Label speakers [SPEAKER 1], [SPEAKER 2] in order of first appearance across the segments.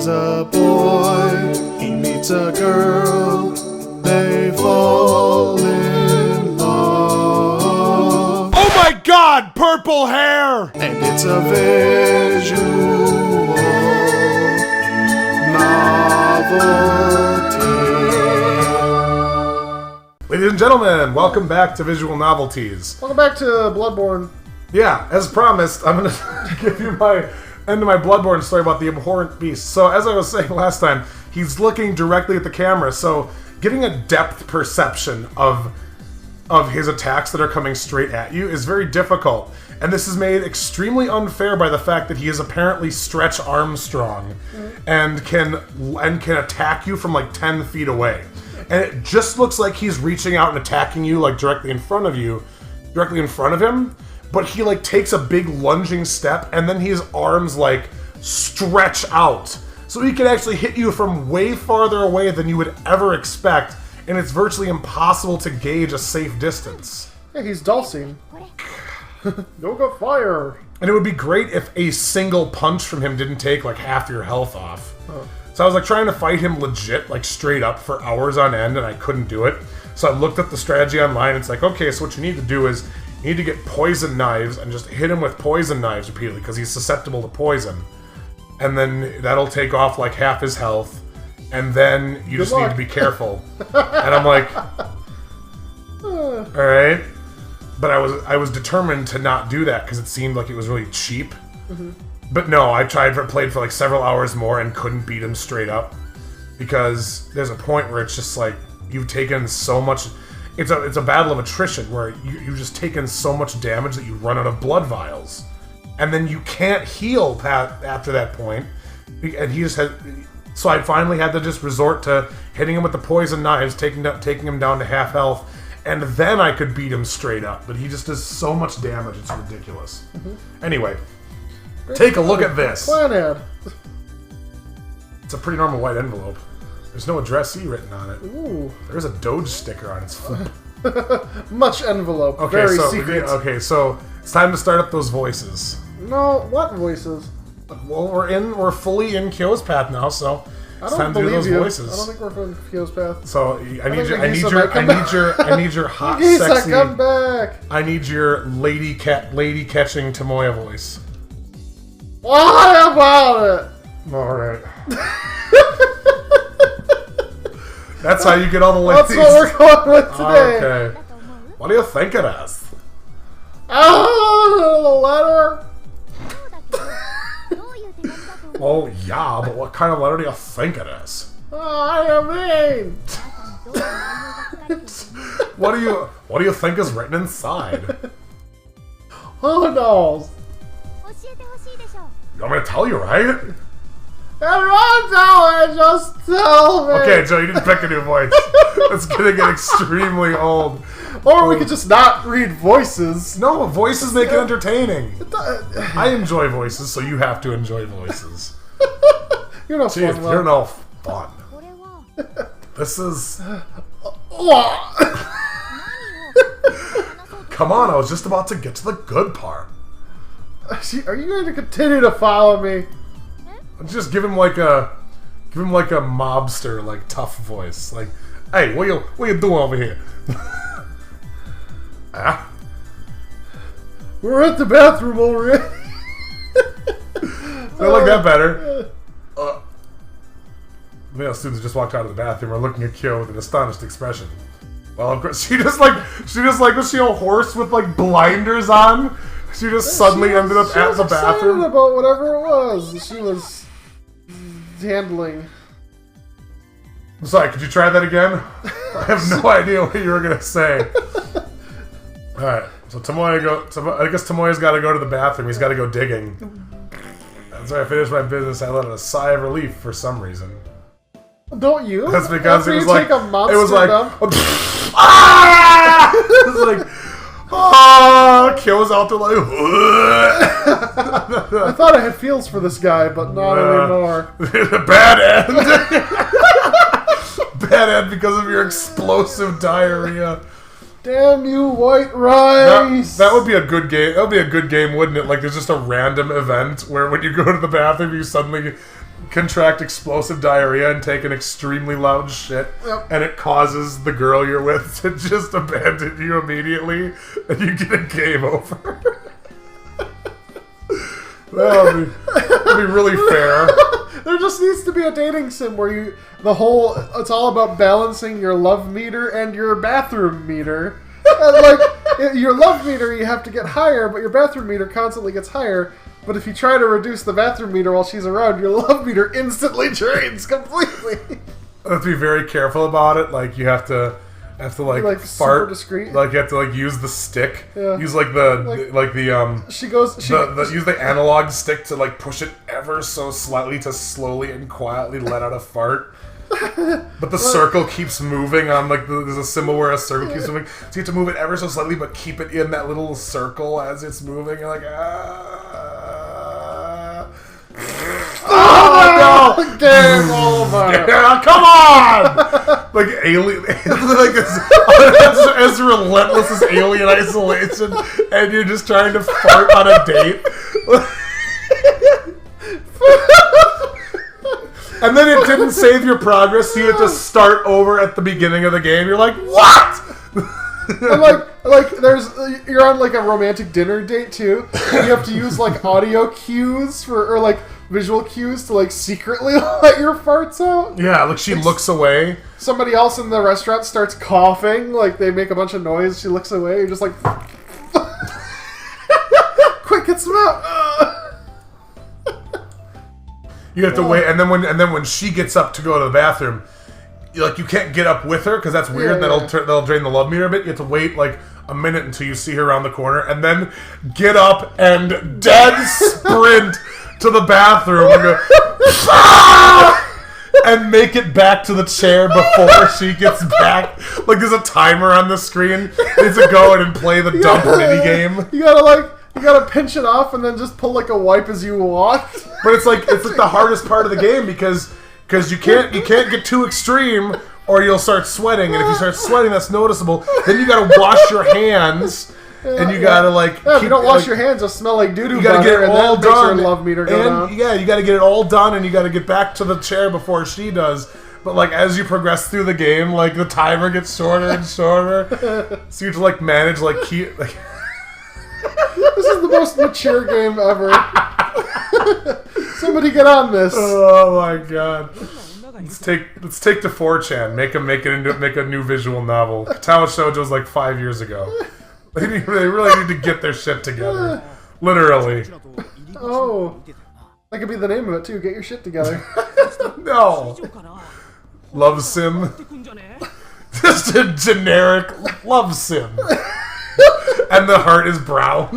[SPEAKER 1] There's a boy, he meets a girl, they fall in love.
[SPEAKER 2] Oh my god, purple hair!
[SPEAKER 1] And it's a visual novelty.
[SPEAKER 2] Ladies and gentlemen, welcome back to Visual Novelties.
[SPEAKER 3] Welcome back to Bloodborne.
[SPEAKER 2] Yeah, as promised, I'm going to give you my end of my Bloodborne story about the abhorrent beast. So, as I was saying last time, he's looking directly at the camera, so getting a depth perception of his attacks that are coming straight at you is very difficult. And this is made extremely unfair by the fact that he is apparently Stretch Armstrong and can attack you from like 10 feet away. And it just looks like he's reaching out and attacking you like directly in front of him. But he like takes a big lunging step and then his arms like stretch out. So he can actually hit you from way farther away than you would ever expect, and it's virtually impossible to gauge a safe distance.
[SPEAKER 3] Yeah, he's Dulcine. Don't go fire!
[SPEAKER 2] And it would be great if a single punch from him didn't take like half your health off. So I was like trying to fight him legit, like straight up for hours on end, and I couldn't do it. So I looked up the strategy online, and it's like, okay, so what you need to do is you need to get poison knives and just hit him with poison knives repeatedly because he's susceptible to poison. And then that'll take off like half his health. And then you just need to be careful. And I'm like, alright. But I was determined to not do that because it seemed like it was really cheap. But no, I played for like several hours more and couldn't beat him straight up. Because there's a point where it's just like, you've taken so much... It's a battle of attrition where you've just taken so much damage that you run out of blood vials. And then you can't heal after that point. And he just had... So I finally had to just resort to hitting him with the poison knives, taking him down to half health, and then I could beat him straight up. But he just does so much damage, it's ridiculous. Anyway, take a look at this.
[SPEAKER 3] Clannad.
[SPEAKER 2] It's a pretty normal white envelope. There's no addressee written on it.
[SPEAKER 3] Ooh.
[SPEAKER 2] There's a Doge sticker on its flip.
[SPEAKER 3] Much envelope.
[SPEAKER 2] Okay,
[SPEAKER 3] Very
[SPEAKER 2] so
[SPEAKER 3] secret.
[SPEAKER 2] so it's time to start up those voices.
[SPEAKER 3] No, what voices?
[SPEAKER 2] Well, we're fully in Kyo's path now, so it's time to do those voices.
[SPEAKER 3] I don't think we're from Kyo's path.
[SPEAKER 2] So I need your hot,
[SPEAKER 3] Gisa,
[SPEAKER 2] sexy.
[SPEAKER 3] come back.
[SPEAKER 2] I need your lady catching Tomoya voice.
[SPEAKER 3] What about it?
[SPEAKER 2] All right. That's how you get all the ladies.
[SPEAKER 3] That's what we're going with today.
[SPEAKER 2] Okay. What do you think it is?
[SPEAKER 3] Oh, the letter.
[SPEAKER 2] Oh yeah, but what kind of letter do you think it is?
[SPEAKER 3] Oh, I mean.
[SPEAKER 2] What do you think is written inside?
[SPEAKER 3] Who knows?
[SPEAKER 2] You want me to tell you, right?
[SPEAKER 3] Everyone tell me, just tell me.
[SPEAKER 2] Okay, Joe, you didn't pick a new voice. It's gonna get extremely old.
[SPEAKER 3] Or we could just not read voices.
[SPEAKER 2] No, voices make it entertaining. I enjoy voices, so you have to enjoy voices.
[SPEAKER 3] You're no
[SPEAKER 2] Jeez,
[SPEAKER 3] fun.
[SPEAKER 2] you're no fun. This is... Come on, I was just about to get to the good part.
[SPEAKER 3] Are you going to continue to follow me?
[SPEAKER 2] Just give him like a mobster, like tough voice. Like, hey, what you doing over here? Ah?
[SPEAKER 3] We're at the bathroom already.
[SPEAKER 2] I like that better. Male students just walked out of the bathroom are looking at Kyo with an astonished expression. Well, of course, she just like was she a horse with like blinders on? She just suddenly ended up at the bathroom.
[SPEAKER 3] About whatever it was she was handling.
[SPEAKER 2] I'm sorry, could you try that again? I have no idea what you were gonna say. Alright, so I guess Tomoya's gotta go to the bathroom, he's gotta go digging. That's why I finished my business, I let out a sigh of relief for some reason.
[SPEAKER 3] Don't you?
[SPEAKER 2] That's because
[SPEAKER 3] After
[SPEAKER 2] it was
[SPEAKER 3] you
[SPEAKER 2] like,
[SPEAKER 3] take a monster dump?
[SPEAKER 2] ah! It was like, ah! Kyo's out there like,
[SPEAKER 3] I thought I had feels for this guy, but not anymore.
[SPEAKER 2] Bad end. Bad end because of your explosive diarrhea.
[SPEAKER 3] Damn you, white rice!
[SPEAKER 2] That would be a good game. That would be a good game, wouldn't it? Like, there's just a random event where when you go to the bathroom, you suddenly contract explosive diarrhea and take an extremely loud shit, and it causes the girl you're with to just abandon you immediately, and you get a game over. That'll be really fair.
[SPEAKER 3] There just needs to be a dating sim where it's all about balancing your love meter and your bathroom meter. And like, your love meter you have to get higher, but your bathroom meter constantly gets higher. But if you try to reduce the bathroom meter while she's around, your love meter instantly drains completely.
[SPEAKER 2] You have to be very careful about it. Like, you have to like fart.
[SPEAKER 3] Super discreet.
[SPEAKER 2] Like, you have to like use the stick.
[SPEAKER 3] Yeah.
[SPEAKER 2] Use use the analog stick to like push it ever so slightly to slowly and quietly let out a fart. But the circle keeps moving on, like, there's a symbol where a circle keeps moving. So you have to move it ever so slightly, but keep it in that little circle as it's moving. You're like,
[SPEAKER 3] oh no! Game over!
[SPEAKER 2] Yeah, come on! Like alien, like as relentless as Alien Isolation, and you're just trying to fart on a date. And then it didn't save your progress, so you have to start over at the beginning of the game. You're like, what?
[SPEAKER 3] And you're on like a romantic dinner date too. And you have to use like audio cues or like visual cues to like secretly let your farts out.
[SPEAKER 2] Yeah, like she looks away. Somebody
[SPEAKER 3] else in the restaurant starts coughing, like they make a bunch of noise. She looks away. You're just like, quick, get some out.
[SPEAKER 2] You have to wait, and then when she gets up to go to the bathroom, you can't get up with her because that's weird.
[SPEAKER 3] Yeah,
[SPEAKER 2] That'll drain the love meter a bit. You have to wait like a minute until you see her around the corner, and then get up and dead sprint to the bathroom and go and make it back to the chair before she gets back. Like there's a timer on the screen. You have to go in and play the dumb mini game.
[SPEAKER 3] You gotta pinch it off and then just pull like a wipe as you walk.
[SPEAKER 2] But it's like the hardest part of the game because you can't get too extreme or you'll start sweating, and if you start sweating that's noticeable. Then you gotta wash your hands, and you gotta
[SPEAKER 3] if you don't wash your hands, you'll smell like doo doo.
[SPEAKER 2] You gotta get it all done.
[SPEAKER 3] Your love meter go down.
[SPEAKER 2] Yeah, you gotta get it all done, and you gotta get back to the chair before she does. But like as you progress through the game, like the timer gets shorter and shorter, so you have to manage keep.
[SPEAKER 3] This is the most mature game ever. Somebody get on this.
[SPEAKER 2] Oh my god. Let's take to 4chan. Make a new visual novel. Katawa Shoujo's like 5 years ago. They really need to get their shit together. Literally.
[SPEAKER 3] Oh. That could be the name of it too. Get your shit together.
[SPEAKER 2] No. Love sim. Just a generic love sim. And the heart is brown.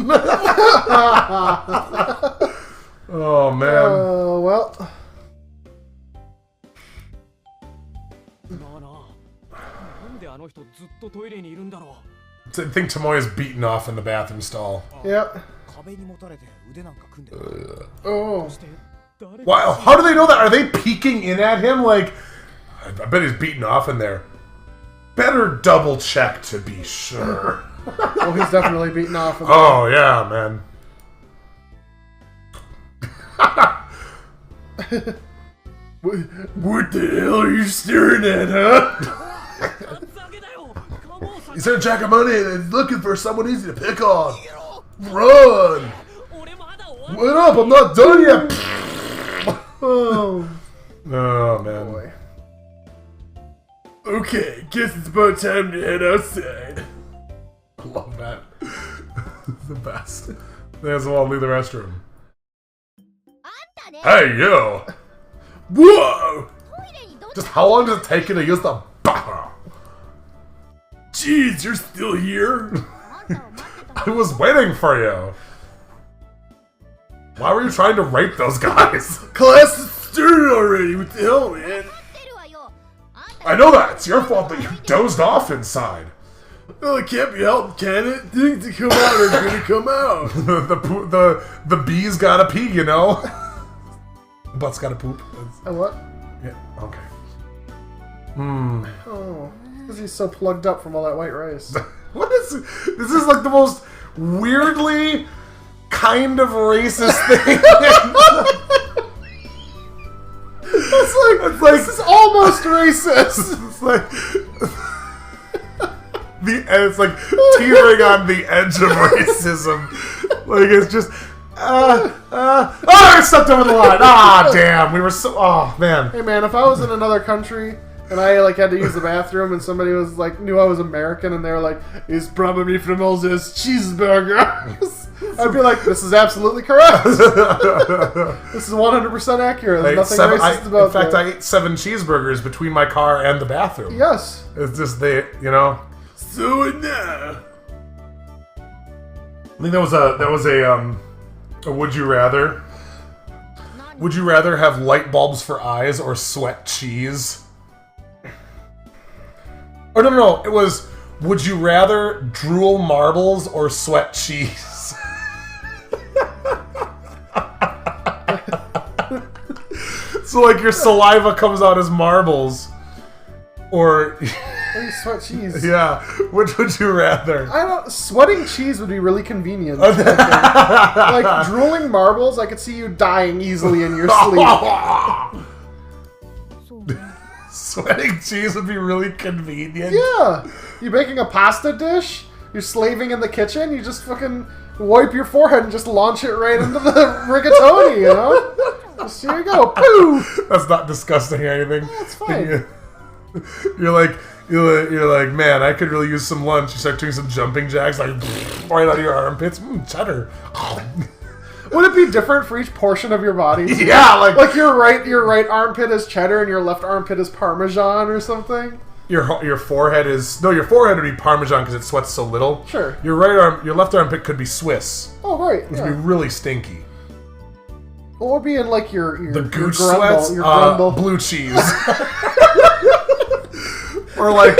[SPEAKER 2] Oh, man.
[SPEAKER 3] Oh, well.
[SPEAKER 2] I think Tomoya's beaten off in the bathroom stall.
[SPEAKER 3] Yep. Oh.
[SPEAKER 2] Wow, how do they know that? Are they peeking in at him? I bet he's beaten off in there. Better double check to be sure.
[SPEAKER 3] Oh, he's definitely beaten off.
[SPEAKER 2] Oh, yeah, man. What the hell are you staring at, huh? He's in a jack of money and he's looking for someone easy to pick on. Run! What up? I'm not done yet.
[SPEAKER 3] Oh,
[SPEAKER 2] man.
[SPEAKER 3] boy.
[SPEAKER 2] Okay, guess it's about time to head outside. I love that. It's the best. They as well leave the restroom. Hey, you! Whoa! Just how long does it take you to use the bathroom? Jeez, you're still here? I was waiting for you. Why were you trying to rape those guys?
[SPEAKER 3] Class is started already. What the hell, man?
[SPEAKER 2] I know that. It's your fault that you dozed off inside.
[SPEAKER 3] Well, it can't be helped, can it? Things that come out are gonna come out.
[SPEAKER 2] the bees gotta pee, you know? Butt's gotta poop.
[SPEAKER 3] What?
[SPEAKER 2] Yeah, okay.
[SPEAKER 3] Oh, because he's so plugged up from all that white rice.
[SPEAKER 2] What is... This is like the most weirdly kind of racist thing.
[SPEAKER 3] It's like this is almost racist.
[SPEAKER 2] It's like it's like teetering on the edge of racism. Like it's just I stepped over the line. Ah, damn. We were so. Oh man.
[SPEAKER 3] Hey man, if I was in another country and I like had to use the bathroom and somebody was like knew I was American and they were like, "He's probably from all this cheeseburgers." I'd be like, "This is absolutely correct. This is 100% accurate. There's nothing racist about that."
[SPEAKER 2] In fact, I ate 7 cheeseburgers between my car and the bathroom.
[SPEAKER 3] Yes.
[SPEAKER 2] It's just So now, I think that was a would you rather. Would you rather have light bulbs for eyes or sweat cheese? Oh no! It was would you rather drool marbles or sweat cheese? So like your saliva comes out as marbles, or
[SPEAKER 3] sweat cheese.
[SPEAKER 2] Yeah, which would you rather?
[SPEAKER 3] Sweating cheese would be really convenient. Like drooling marbles, I could see you dying easily in your sleep.
[SPEAKER 2] Sweating cheese would be really convenient.
[SPEAKER 3] Yeah, you're making a pasta dish. You're slaving in the kitchen. You just fucking wipe your forehead and just launch it right into the rigatoni. You know, just here you go. Pooh.
[SPEAKER 2] That's not disgusting or anything.
[SPEAKER 3] That's fine.
[SPEAKER 2] You're like, man, I could really use some lunch. You start doing some jumping jacks, like right out of your armpits. Cheddar.
[SPEAKER 3] Would it be different for each portion of your body?
[SPEAKER 2] Yeah,
[SPEAKER 3] like your right armpit is cheddar and your left armpit is Parmesan or something.
[SPEAKER 2] Your forehead would be Parmesan because it sweats so little.
[SPEAKER 3] Sure.
[SPEAKER 2] Your left armpit could be Swiss.
[SPEAKER 3] Oh right,
[SPEAKER 2] which would be really stinky.
[SPEAKER 3] What would be in like your
[SPEAKER 2] the gooch
[SPEAKER 3] grundle,
[SPEAKER 2] sweats?
[SPEAKER 3] your grundle?
[SPEAKER 2] Blue cheese. or like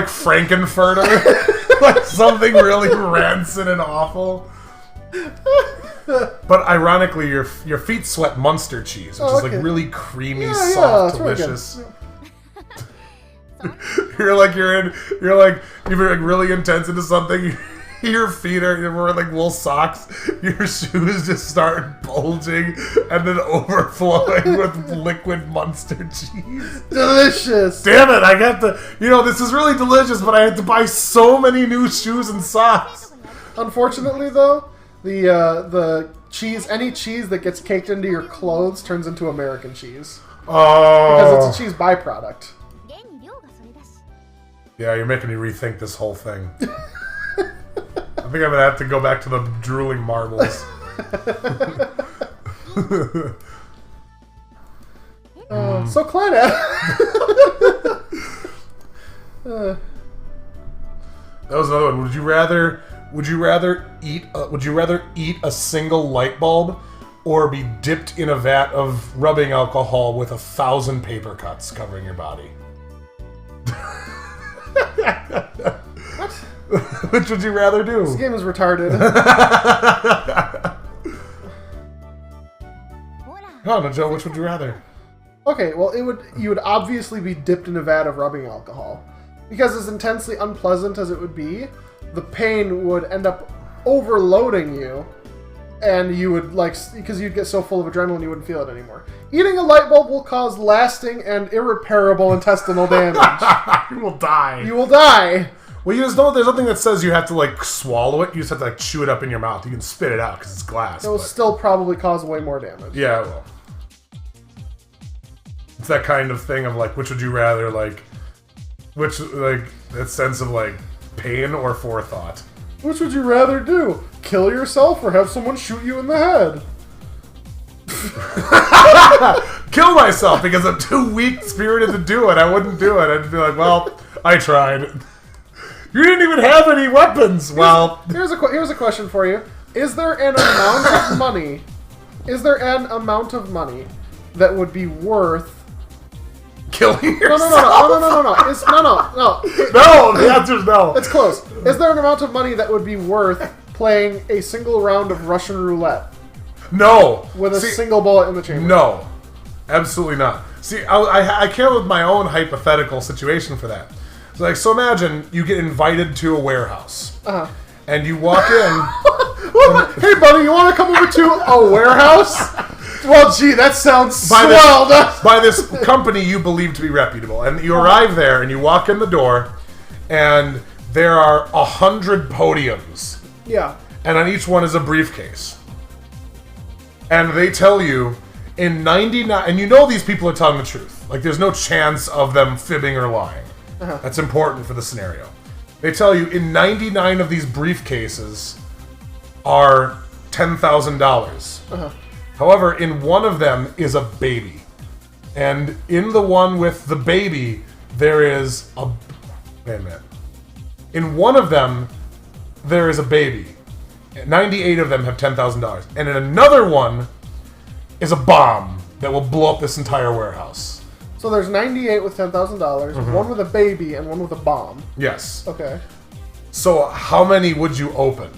[SPEAKER 2] Frankenfurter. Like something really rancid and awful. But ironically, your feet sweat Munster cheese, which is like really creamy, soft, delicious. You're really intense into something. Your feet you're wearing like wool socks. Your shoes just start bulging and then overflowing with liquid Munster cheese.
[SPEAKER 3] Delicious.
[SPEAKER 2] Damn it! I got to. This is really delicious, but I had to buy so many new shoes and socks.
[SPEAKER 3] Unfortunately, though, the cheese, any cheese that gets caked into your clothes turns into American cheese.
[SPEAKER 2] Oh.
[SPEAKER 3] Because it's a cheese byproduct.
[SPEAKER 2] Yeah, you're making me rethink this whole thing. I think I'm gonna have to go back to the drooling marbles.
[SPEAKER 3] So Clannad.
[SPEAKER 2] That was another one. Would you rather eat a single light bulb or be dipped in a vat of rubbing alcohol with 1,000 paper cuts covering your body?
[SPEAKER 3] What?
[SPEAKER 2] Which would you rather do?
[SPEAKER 3] This game is retarded.
[SPEAKER 2] Oh no, Joe, which would you rather?
[SPEAKER 3] Okay, well, you would obviously be dipped in a vat of rubbing alcohol. Because as intensely unpleasant as it would be, the pain would end up overloading you, and you would, because you'd get so full of adrenaline you wouldn't feel it anymore. Eating a light bulb will cause lasting and irreparable intestinal damage.
[SPEAKER 2] You will die.
[SPEAKER 3] You will die.
[SPEAKER 2] Well, you just don't. There's nothing that says you have to swallow it. You just have to chew it up in your mouth. You can spit it out because it's glass.
[SPEAKER 3] It will still probably cause way more damage.
[SPEAKER 2] Yeah, well, it's that kind of thing of which would you rather that sense of pain or forethought.
[SPEAKER 3] Which would you rather do? Kill yourself or have someone shoot you in the head?
[SPEAKER 2] Kill myself because I'm too weak-spirited to do it. I wouldn't do it. I'd be like, well, I tried. You didn't even have any weapons. Well,
[SPEAKER 3] here's a question for you: Is there an amount of money? Is there an amount of money that would be worth
[SPEAKER 2] killing yourself?
[SPEAKER 3] No.
[SPEAKER 2] No, the answer's no.
[SPEAKER 3] It's close. Is there an amount of money that would be worth playing a single round of Russian roulette?
[SPEAKER 2] No.
[SPEAKER 3] With a single bullet in the chamber?
[SPEAKER 2] No. Absolutely not. See, I came up with my own hypothetical situation for that. So imagine you get invited to a warehouse.
[SPEAKER 3] Uh-huh.
[SPEAKER 2] And you walk in.
[SPEAKER 3] Hey, buddy, you want to come over to a warehouse? Well, gee, that sounds
[SPEAKER 2] by
[SPEAKER 3] swell.
[SPEAKER 2] by this company you believe to be reputable. And you arrive there, and you walk in the door, and there are 100 podiums.
[SPEAKER 3] Yeah.
[SPEAKER 2] And on each one is a briefcase. And they tell you, in 99... And you know these people are telling the truth. Like, there's no chance of them fibbing or lying. That's important for the scenario. They tell you, in 99 of these briefcases are $10,000. However, in one of them is a baby. And in the one with the baby, there is a... Wait a minute. In one of them, there is a baby. 98 of them have $10,000. And in another one is a bomb that will blow up this entire warehouse.
[SPEAKER 3] So there's 98 with $10,000, one with a baby, and one with a bomb.
[SPEAKER 2] Yes.
[SPEAKER 3] Okay.
[SPEAKER 2] So how many would you open?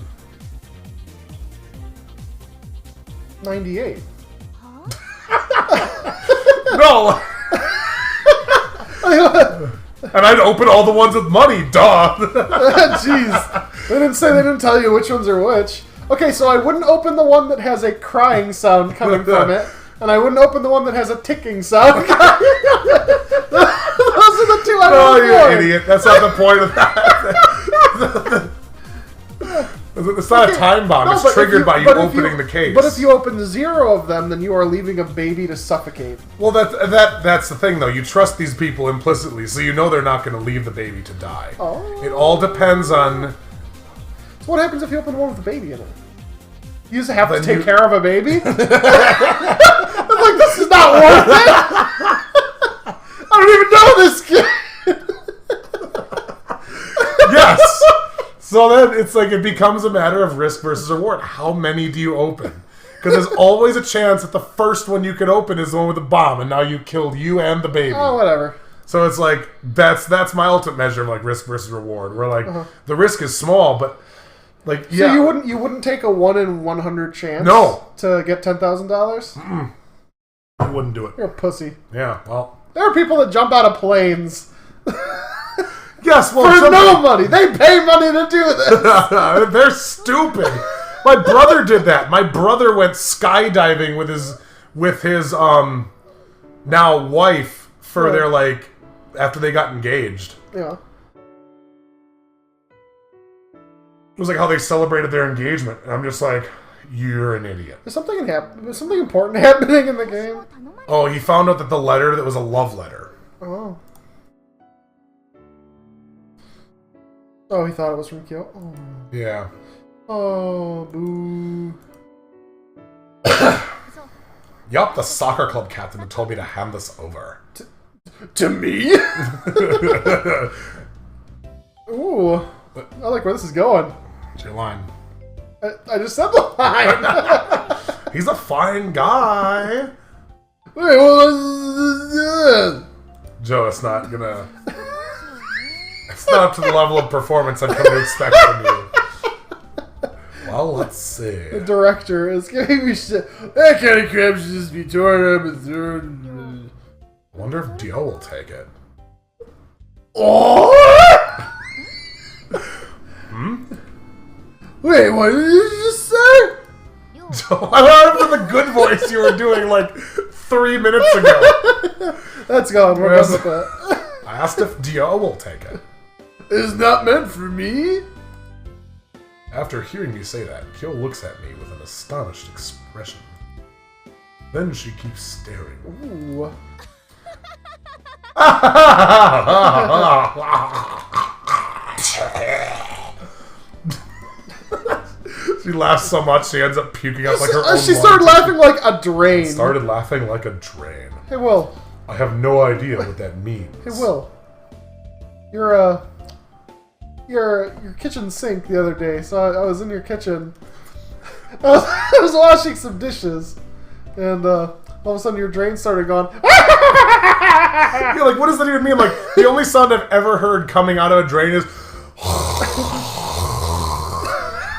[SPEAKER 3] 98.
[SPEAKER 2] No! And I'd open all the ones with money, duh!
[SPEAKER 3] Jeez. They didn't tell you which ones are which. Okay, so I wouldn't open the one that has a crying sound coming from it, and I wouldn't open the one that has a ticking sound. Those are the two I
[SPEAKER 2] Oh,
[SPEAKER 3] would
[SPEAKER 2] you
[SPEAKER 3] avoid.
[SPEAKER 2] idiot. That's not the point of that. It's not a time bomb.
[SPEAKER 3] No,
[SPEAKER 2] it's
[SPEAKER 3] but
[SPEAKER 2] triggered by you
[SPEAKER 3] but if
[SPEAKER 2] opening the case.
[SPEAKER 3] But if you open 0 of them, then you are leaving a baby to suffocate.
[SPEAKER 2] Well, that's the thing, though. You trust these people implicitly, so you know they're not going to leave the baby to die.
[SPEAKER 3] Oh.
[SPEAKER 2] It all depends on...
[SPEAKER 3] So what happens if you open one with a baby in it? You just have to
[SPEAKER 2] Then
[SPEAKER 3] take
[SPEAKER 2] you-
[SPEAKER 3] care of a baby? I'm like, this is not worth it! I don't even know this kid!
[SPEAKER 2] Yes! So then it's like it becomes a matter of risk versus reward. How many do you open? Because there's always a chance that the first one you could open is the one with the bomb, and now you killed you and the baby.
[SPEAKER 3] Oh, whatever.
[SPEAKER 2] So it's like that's my ultimate measure of like risk versus reward. Where like the risk is small, but like yeah,
[SPEAKER 3] So you wouldn't take a 1 in 100 chance?
[SPEAKER 2] No.
[SPEAKER 3] To get $10,000?
[SPEAKER 2] I wouldn't do it.
[SPEAKER 3] You're a pussy.
[SPEAKER 2] Yeah, well,
[SPEAKER 3] There are people that jump out of planes
[SPEAKER 2] yes, well,
[SPEAKER 3] for
[SPEAKER 2] some-
[SPEAKER 3] no money. They pay money to do this.
[SPEAKER 2] They're stupid. My brother did that. My brother went skydiving with his now wife for
[SPEAKER 3] Right.
[SPEAKER 2] their like after they got engaged.
[SPEAKER 3] Yeah.
[SPEAKER 2] It was like how they celebrated their engagement, and I'm just like, you're an idiot.
[SPEAKER 3] There's something important happening in the game.
[SPEAKER 2] Oh, he found out that the letter that was a love letter.
[SPEAKER 3] Oh. Oh, he thought it was from Kyo. Oh.
[SPEAKER 2] Yeah.
[SPEAKER 3] Oh, boo.
[SPEAKER 2] Yup, the soccer club captain had told me to hand this over.
[SPEAKER 3] To me? Ooh. I like where this is going.
[SPEAKER 2] It's your line.
[SPEAKER 3] I just said the line.
[SPEAKER 2] He's a fine guy.
[SPEAKER 3] Wait, what was this?
[SPEAKER 2] Joe, it's not gonna... It's not up to the level of performance I've come to expect from you. Well, let's see.
[SPEAKER 3] The director is giving me shit. That kind of crap should just be torn up and thrown.
[SPEAKER 2] I wonder if Dio will take it.
[SPEAKER 3] Oh! Wait, what did you just say?
[SPEAKER 2] Joe, I remember the good voice you were doing like 3 minutes ago.
[SPEAKER 3] That's gone. We're done with that.
[SPEAKER 2] I asked if Dio will take it.
[SPEAKER 3] It's not meant for me.
[SPEAKER 2] After hearing me say that, Kyo looks at me with an astonished expression. Then she keeps staring.
[SPEAKER 3] Ooh.
[SPEAKER 2] She laughs so much she ends up puking up like her own
[SPEAKER 3] She started laughing like a drain.
[SPEAKER 2] Started laughing like a drain.
[SPEAKER 3] Hey, Will.
[SPEAKER 2] I have no idea what that means.
[SPEAKER 3] Hey, Will. Your kitchen sink the other day. So I was in your kitchen. I was washing some dishes, and all of a sudden your drain started going.
[SPEAKER 2] You're like, what does that even mean? Like, the only sound I've ever heard coming out of a drain is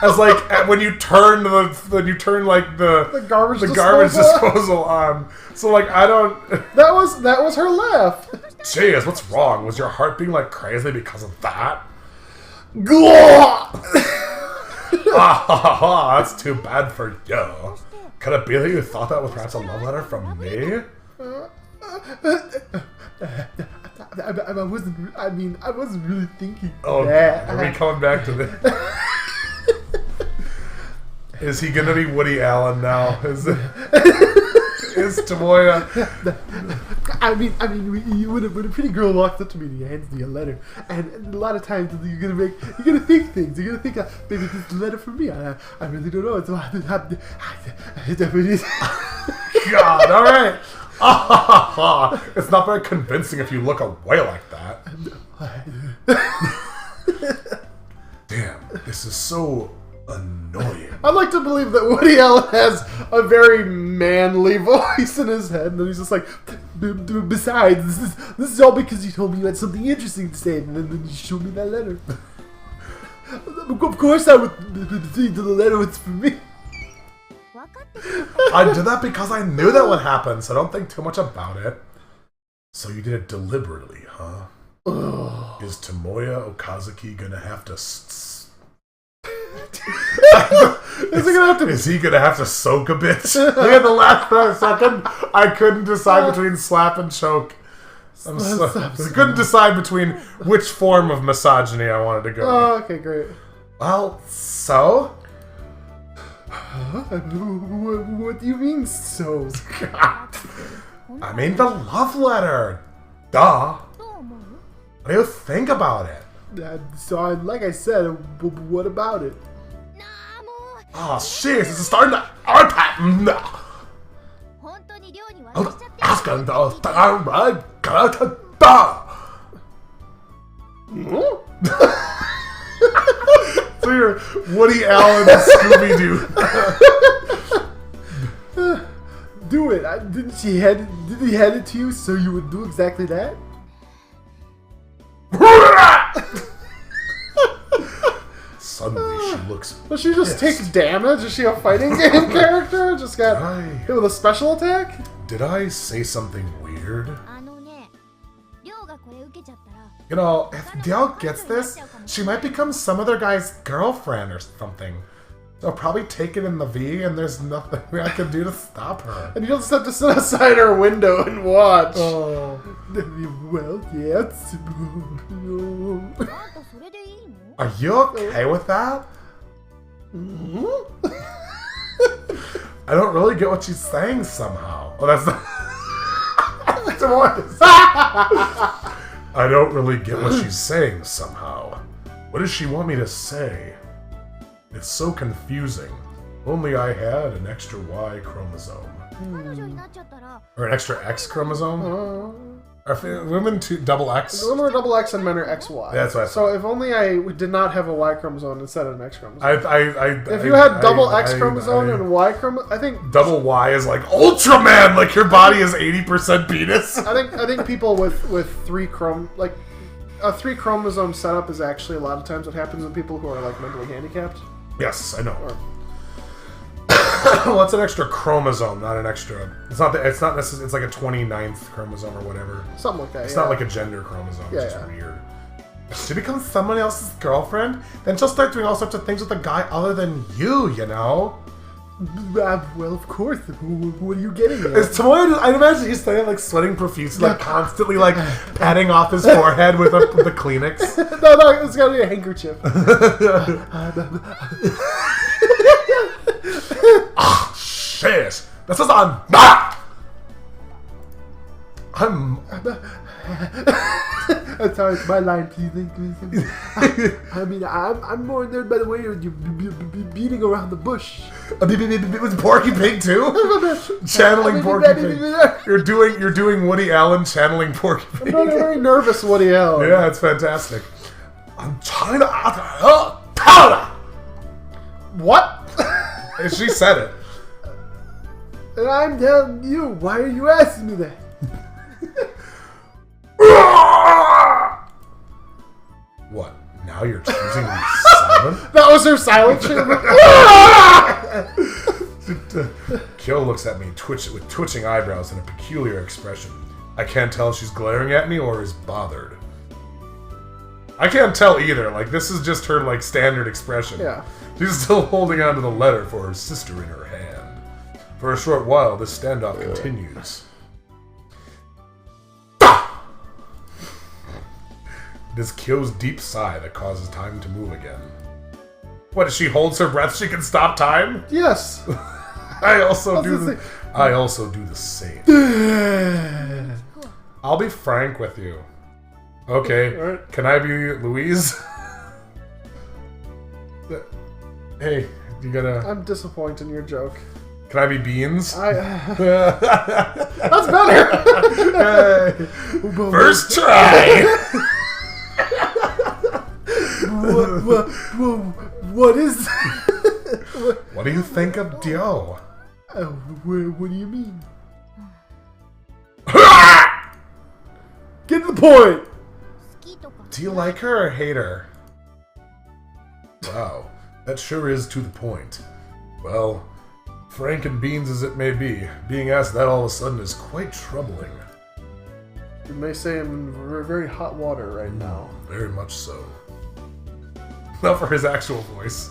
[SPEAKER 2] as like when you turn the
[SPEAKER 3] garbage
[SPEAKER 2] disposal on. So like I don't.
[SPEAKER 3] That was her laugh.
[SPEAKER 2] Jeez, what's wrong? Was your heart being like crazy because of that?
[SPEAKER 3] Gah!
[SPEAKER 2] Ah, ha, ha, ha, that's too bad for you. Could it be that you thought that was perhaps a love letter from me?
[SPEAKER 3] I wasn't really thinking.
[SPEAKER 2] Oh,
[SPEAKER 3] that.
[SPEAKER 2] God. Are we coming back to this? Is he gonna be Woody Allen now? Is Tomoya?
[SPEAKER 3] When a pretty girl walks up to me and hands me a letter, and a lot of times you're gonna think things. You're gonna think, maybe this is a letter for me. I really don't know.
[SPEAKER 2] God, all right. It's not very convincing if you look away like that. Damn, this is so annoying.
[SPEAKER 3] I'd like to believe that Woody Allen has a very manly voice in his head, and he's just like, besides, this is all because you told me you had something interesting to say, and then you showed me that letter. Of course I would think that the letter was for me.
[SPEAKER 2] I did that because I knew that would happen, so don't think too much about it. So you did it deliberately, huh? Is Tomoya Okazuki gonna have to... Is he gonna have to soak a bit? Look at the last second. I couldn't decide between slap and choke. I couldn't decide between which form of misogyny I wanted to go.
[SPEAKER 3] Oh, okay, great.
[SPEAKER 2] Well, so?
[SPEAKER 3] What do you mean, so?
[SPEAKER 2] I mean the love letter. Duh. What do you think about it?
[SPEAKER 3] Like I said, what about it?
[SPEAKER 2] Oh, shit, this is starting to... So you're Woody Allen and Scooby-Doo.
[SPEAKER 3] Do it. Did he hand it to you so you would do exactly that?
[SPEAKER 2] Suddenly she looks...
[SPEAKER 3] Does she just take damage? Is she a fighting game character? Just got hit with a special attack?
[SPEAKER 2] Did I say something weird? You know, if Dale gets this, she might become some other guy's girlfriend or something. They'll probably take it in the V, and there's nothing I can do to stop her.
[SPEAKER 3] And you'll just have to sit outside her window and watch.
[SPEAKER 2] Oh.
[SPEAKER 3] Well, yes.
[SPEAKER 2] Are you okay with that? I don't really get what she's saying somehow. Oh, that's not... I don't really get what she's saying somehow. What does she want me to say? It's so confusing. Only I had an extra Y chromosome. Or an extra X chromosome? Are women double X?
[SPEAKER 3] Women are double X and men are XY.
[SPEAKER 2] That's what I
[SPEAKER 3] So if only I did not have a Y chromosome instead of an X chromosome. If you
[SPEAKER 2] I
[SPEAKER 3] had double X chromosome and Y chromosome, I think
[SPEAKER 2] double Y is like Ultraman, like your body is 80% penis.
[SPEAKER 3] I think people with a 3 chromosome setup is actually a lot of times what happens in people who are like mentally handicapped.
[SPEAKER 2] Yes, I know. Well, it's an extra chromosome, not an extra. It's not necessarily. It's like a 29th chromosome or whatever.
[SPEAKER 3] Something like that.
[SPEAKER 2] It's not like a gender chromosome.
[SPEAKER 3] Yeah,
[SPEAKER 2] It's just weird. If she becomes someone else's girlfriend, then she'll start doing all sorts of things with a guy other than you. You know.
[SPEAKER 3] Well, of course. What are you getting at?
[SPEAKER 2] Is Tomoya? I imagine he's standing like sweating profusely, like constantly like patting off his forehead with the Kleenex.
[SPEAKER 3] No, it's gotta be a handkerchief.
[SPEAKER 2] Oh shit! This is on.
[SPEAKER 3] I'm sorry, it's my line, please. I'm more nerd by the way you're beating around the bush.
[SPEAKER 2] Was Porky Pig too? Channeling Porky Pig. You're doing Woody Allen channeling Porky Pig.
[SPEAKER 3] I'm very nervous, Woody Allen.
[SPEAKER 2] Yeah, it's fantastic. I'm trying to.
[SPEAKER 3] What?
[SPEAKER 2] She said it.
[SPEAKER 3] And I'm telling you, why are you asking me that?
[SPEAKER 2] What? Now you're choosing to be silent?
[SPEAKER 3] That was her silent treatment.
[SPEAKER 2] Kyo looks at me with twitching eyebrows and a peculiar expression. I can't tell if she's glaring at me or is bothered. I can't tell either. Like, this is just her, like, standard expression.
[SPEAKER 3] Yeah.
[SPEAKER 2] She's still holding on to the letter for her sister in her hand. For a short while, this standoff continues. It is Kyo's deep sigh that causes time to move again. What, if she holds her breath, she can stop time?
[SPEAKER 3] Yes.
[SPEAKER 2] I also do the same. I'll be frank with you. Okay,
[SPEAKER 3] Alright.
[SPEAKER 2] Can I be Louise? Hey, you gotta...
[SPEAKER 3] I'm disappointed in your joke.
[SPEAKER 2] Can I be Beans?
[SPEAKER 3] That's better!
[SPEAKER 2] Hey. First try!
[SPEAKER 3] What is...
[SPEAKER 2] What do you think of Dio?
[SPEAKER 3] What do you mean? Get to the point!
[SPEAKER 2] Do you like her or hate her? Wow, that sure is to the point. Well, frank and beans as it may be, being asked that all of a sudden is quite troubling.
[SPEAKER 3] You may say I'm in very hot water right now.
[SPEAKER 2] Very much so. Not for his actual voice.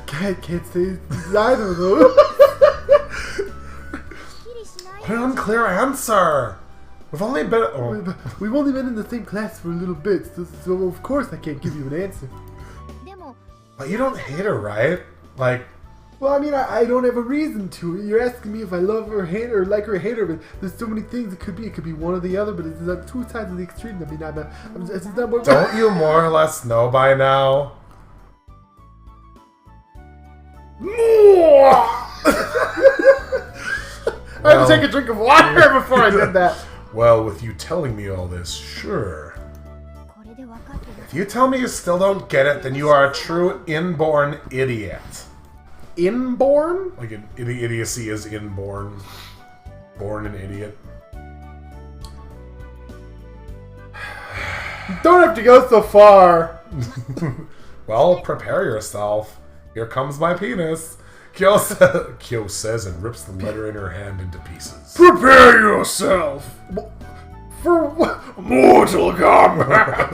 [SPEAKER 3] Can't say either though.
[SPEAKER 2] What an unclear answer! We've only been... Oh.
[SPEAKER 3] We've only been in the same class for a little bit, so of course I can't give you an answer.
[SPEAKER 2] But you don't hate her, right? Like...
[SPEAKER 3] Well, I mean, I don't have a reason to. You're asking me if I love her, hate her, like her, hate her, but there's so many things it could be. It could be one or the other, but it's like two sides of the extreme. I mean, it's not more...
[SPEAKER 2] Don't you more or less know by now?
[SPEAKER 3] I had to take a drink of water before I did that.
[SPEAKER 2] Well, with you telling me all this, sure. If you tell me you still don't get it, then you are a true inborn idiot.
[SPEAKER 3] Inborn?
[SPEAKER 2] Like idiocy is inborn. Born an idiot.
[SPEAKER 3] You don't have to go so far.
[SPEAKER 2] Well, prepare yourself. Here comes my penis. Kyo says and rips the letter in her hand into pieces.
[SPEAKER 3] Prepare yourself for Mortal Kombat.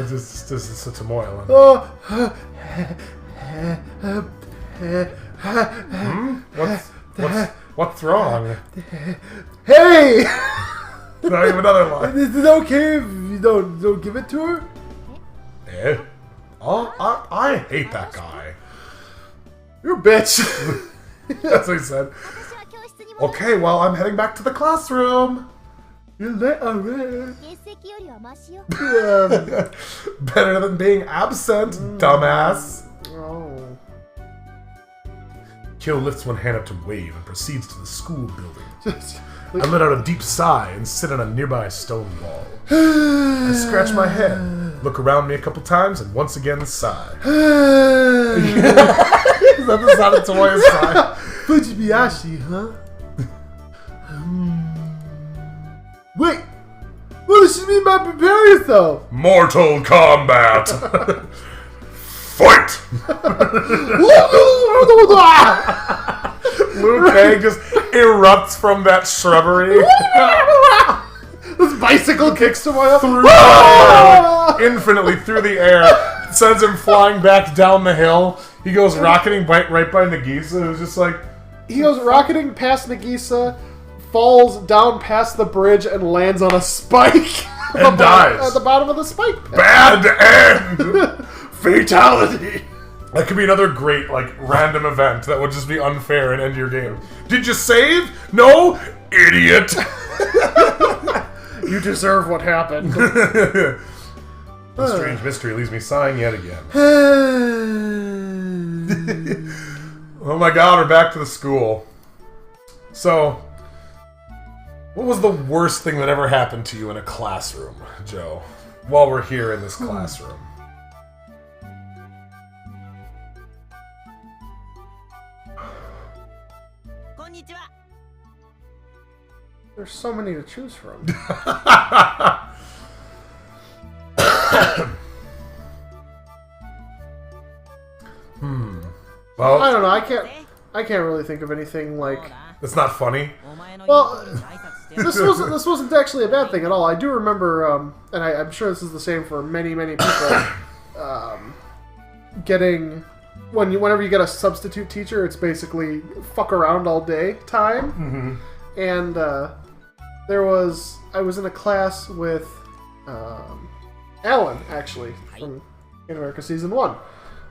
[SPEAKER 2] This is such a moil. What's wrong?
[SPEAKER 3] Hey!
[SPEAKER 2] Not even another line.
[SPEAKER 3] Is it okay if you don't give it to her?
[SPEAKER 2] Eh? I hate that guy.
[SPEAKER 3] You're a bitch.
[SPEAKER 2] That's what he said. Okay, well, I'm heading back to the classroom.
[SPEAKER 3] Better
[SPEAKER 2] Better than being absent, dumbass.
[SPEAKER 3] Oh.
[SPEAKER 2] Kyo lifts one hand up to wave and proceeds to the school building.
[SPEAKER 3] Just,
[SPEAKER 2] I let out a deep sigh and sit on a nearby stone wall. I scratch my head, look around me a couple times, and once again sigh. Is that the sound of Tomoya's sigh?
[SPEAKER 3] Fujibayashi, huh? Wait! What does she mean by prepare yourself?
[SPEAKER 2] Mortal Kombat! Fight! Liu Kang just erupts from that shrubbery.
[SPEAKER 3] This bicycle kicks Tomoya
[SPEAKER 2] Through the air, infinitely through the air, sends him flying back down the hill. He goes rocketing right by Nagisa, who's just like...
[SPEAKER 3] He goes rocketing past Nagisa, falls down past the bridge, and lands on a spike.
[SPEAKER 2] And dies.
[SPEAKER 3] At the bottom of the spike pit.
[SPEAKER 2] Bad end! Fatality! That could be another great, like, random event that would just be unfair and end your game. Did you save? No? Idiot!
[SPEAKER 3] You deserve what happened.
[SPEAKER 2] The strange mystery leaves me sighing yet again. Oh my god, we're back to the school. So, what was the worst thing that ever happened to you in a classroom, Joe? While we're here in this classroom.
[SPEAKER 3] There's so many to choose from.
[SPEAKER 2] Well,
[SPEAKER 3] I don't know. I can't really think of anything like.
[SPEAKER 2] it's not funny.
[SPEAKER 3] Well, this wasn't actually a bad thing at all. I do remember, and I'm sure this is the same for many people, getting whenever you get a substitute teacher, it's basically fuck around all day time.
[SPEAKER 2] Mm-hmm.
[SPEAKER 3] And I was in a class with Alan, actually, from Animerica Season 1.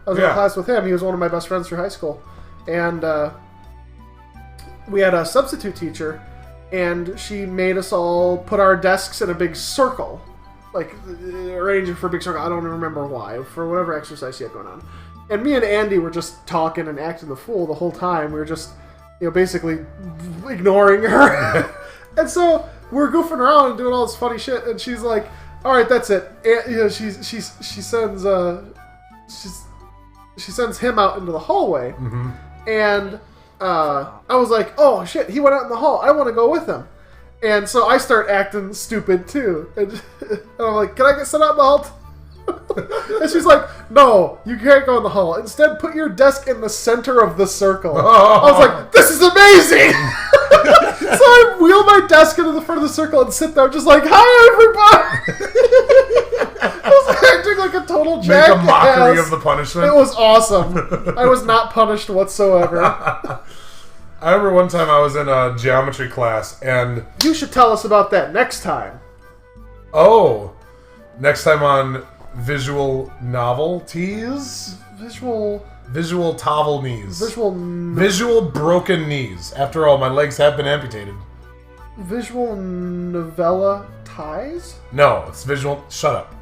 [SPEAKER 3] I was in a class with him. He was one of my best friends through high school. And we had a substitute teacher, and she made us all put our desks in a big circle. Like, arranging for a big circle. I don't even remember why. For whatever exercise she had going on. And me and Andy were just talking and acting the fool the whole time. We were just, basically ignoring her. And so we're goofing around and doing all this funny shit. And she's like, "All right, that's it." And, she sends she sends him out into the hallway.
[SPEAKER 2] Mm-hmm.
[SPEAKER 3] And I was like, "Oh shit, he went out in the hall. I want to go with him." And so I start acting stupid too. And I'm like, "Can I get sent out in the hall?" And she's like, "No, you can't go in the hall. Instead, put your desk in the center of the circle." I was like, "This is amazing!" So I wheel my desk into the front of the circle and sit there just like, "Hi, everybody!" I was acting like a total jackass.
[SPEAKER 2] Make a mockery of the punishment.
[SPEAKER 3] It was awesome. I was not punished whatsoever.
[SPEAKER 2] I remember one time I was in a geometry class, and...
[SPEAKER 3] You should tell us about that next time.
[SPEAKER 2] Oh, next time on Visual Novelties?
[SPEAKER 3] Visual
[SPEAKER 2] towel knees.
[SPEAKER 3] Visual
[SPEAKER 2] Visual broken knees. After all, my legs have been amputated.
[SPEAKER 3] Visual novella ties?
[SPEAKER 2] No, it's visual... Shut up.